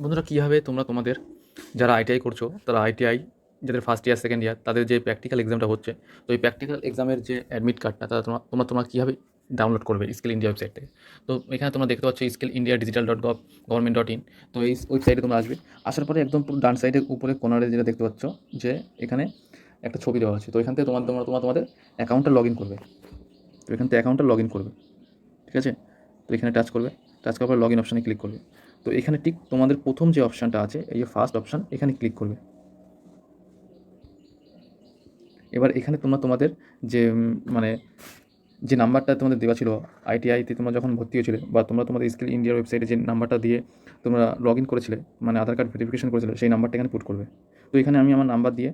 বন্ধুরা, কীভাবে তোমরা তোমাদের যারা আইটিআই করছো, তারা আইটিআই যাদের ফার্স্ট ইয়ার সেকেন্ড ইয়ার তাদের যে প্র্যাকটিক্যাল এক্সামটা হচ্ছে, তো এই প্র্যাকটিক্যাল এক্সামের যে অ্যাডমিট কার্ডটা তারা তোমরা কীভাবে ডাউনলোড করবে স্কিল ইন্ডিয়া ওয়েবসাইট থেকে। তো এখানে তোমরা দেখতে পাচ্ছ স্কিল ইন্ডিয়া ডিজিটাল .gov.gov.in। তো এই ওয়েবসাইটে তোমরা আসবে। আসার পরে একদম পুরো ডান সাইডের উপরে কোনারে যেটা দেখতে পাচ্ছ যে এখানে একটা ছবি দেওয়া আছে। তো এখান থেকে তোমাদের অ্যাকাউন্টটা লগ ইন করবে। তো এখান থেকে অ্যাকাউন্টটা লগ ইন করবে, ঠিক আছে। তো এখানে টাচ করবে, টাচ করার পর লগ ইন অপশানে ক্লিক করবে। তো এখানে ঠিক তোমাদের প্রথম যে অপশানটা আছে, এই যে ফার্স্ট অপশান, এখানে ক্লিক করবে। এবার এখানে তোমরা তোমাদের যে মানে যে নাম্বারটা তোমাদের দেওয়া ছিল আইটিআইতে তোমরা যখন ভর্তি হয়েছিলে, বা তোমরা তোমাদের স্কিল ইন্ডিয়ার ওয়েবসাইটে যে নাম্বারটা দিয়ে তোমরা লগ ইন করেছিলে, মানে আধার কার্ড ভেরিফিকেশন করেছিলে, সেই নাম্বারটা এখানে পুট করবে। তো এখানে আমি আমার নাম্বার দিয়ে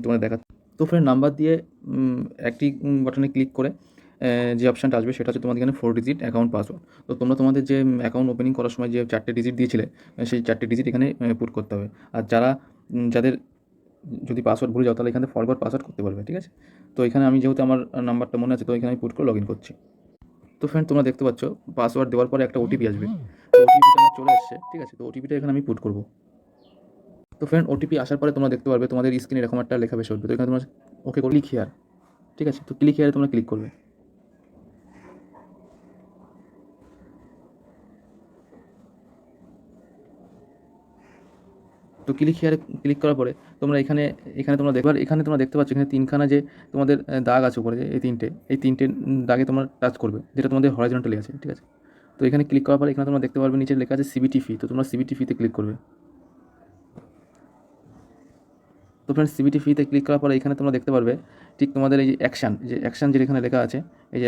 তোমাদের দেখাচ্ছি। তো ফ্রেন্ড, নাম্বার দিয়ে একটি বাটনে ক্লিক করে যে অপশানটা আসবে সেটা হচ্ছে তোমাদের এখানে 4 ডিজিট অ্যাকাউন্ট পাসওয়ার্ড। তো তোমরা তোমাদের যে অ্যাকাউন্ট ওপেনিং করার সময় যে 4টে ডিজিট দিয়েছিলে, সেই 4টে ডিজিট এখানে পুট করতে হবে। আর যাদের যদি পাসওয়ার্ড ভুলে যাও, তাহলে এখানে ফরগট পাসওয়ার্ড করতে পারবে, ঠিক আছে। তো এখানে আমি যেহেতু আমার নাম্বারটা মনে আছে, তো এখানে আমি পুট করে লগ ইন করছি। তো ফ্রেন্ড, তোমরা দেখতে পাচ্ছ পাসওয়ার্ড দেওয়ার পরে একটা ওটিপি আসবে। তো ওটিপিটা আমার চলে আসছে, ঠিক আছে। তো ওটিপিটা এখানে আমি পুট করব। তো ফ্রেন্ড, ওটিপি আসার পরে তোমরা দেখতে পারবে তোমাদের স্ক্রিনে এরকম একটা লেখা ভেসে উঠবে। তো এখানে তোমরা ওকে ক্লিক হিয়ার, ঠিক আছে। তো ক্লিক হিয়ারে তোমরা ক্লিক করবে। তো ক্লিক হিয়ারে ক্লিক করার পরে তোমরা এখানে এখানে তোমরা দেখতে পাচ্ছ এখানে তিনখানা যে তোমাদের দাগ আছে উপরে, যে এই তিনটে দাগে তোমরা টাচ করবে, যেটা তোমাদের হরাইজন্টালি আছে, ঠিক আছে। তো এখানে ক্লিক করার পরে এখানে তোমরা দেখতে পারবে নিচে লেখা আছে সিবিটি ফি। তো তোমরা সিবিটি ফিতে ক্লিক করবে। তো ফ্রেন্ডস, সিবিটি ফিতে ক্লিক করার পরে এখানে তোমরা দেখতে পারবে ঠিক তোমাদের এই যে অ্যাকশান যেটা এখানে লেখা আছে, এই যে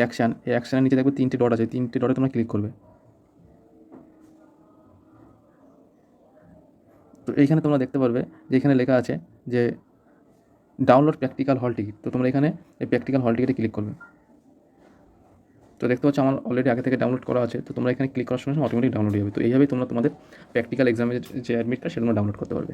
এই অ্যাকশানের নিচে দেখবে 3টে ডট আছে, 3টে ডটে তোমরা ক্লিক করবে। তো এইখানে তোমরা দেখতে পারবে যে এখানে লেখা আছে যে ডাউনলোড প্র্যাকটিক্যাল হল টিকিট। তো তোমরা এখানে এই প্র্যাকটিক্যাল হল টিকিটে ক্লিক করবে। তো দেখতে পাচ্ছ আমার অলরেডি আগে থেকে ডাউনলোড করা আছে। তো তোমরা এখানে ক্লিক করার সঙ্গে সঙ্গে অটোমেটিক ডাউনলোড হয়ে যাবে। তো এইভাবেই তোমরা তোমাদের প্র্যাকটিক্যাল এক্সামের যে অ্যাডমিটটা সেটা তোমরা ডাউনলোড করতে পারবে।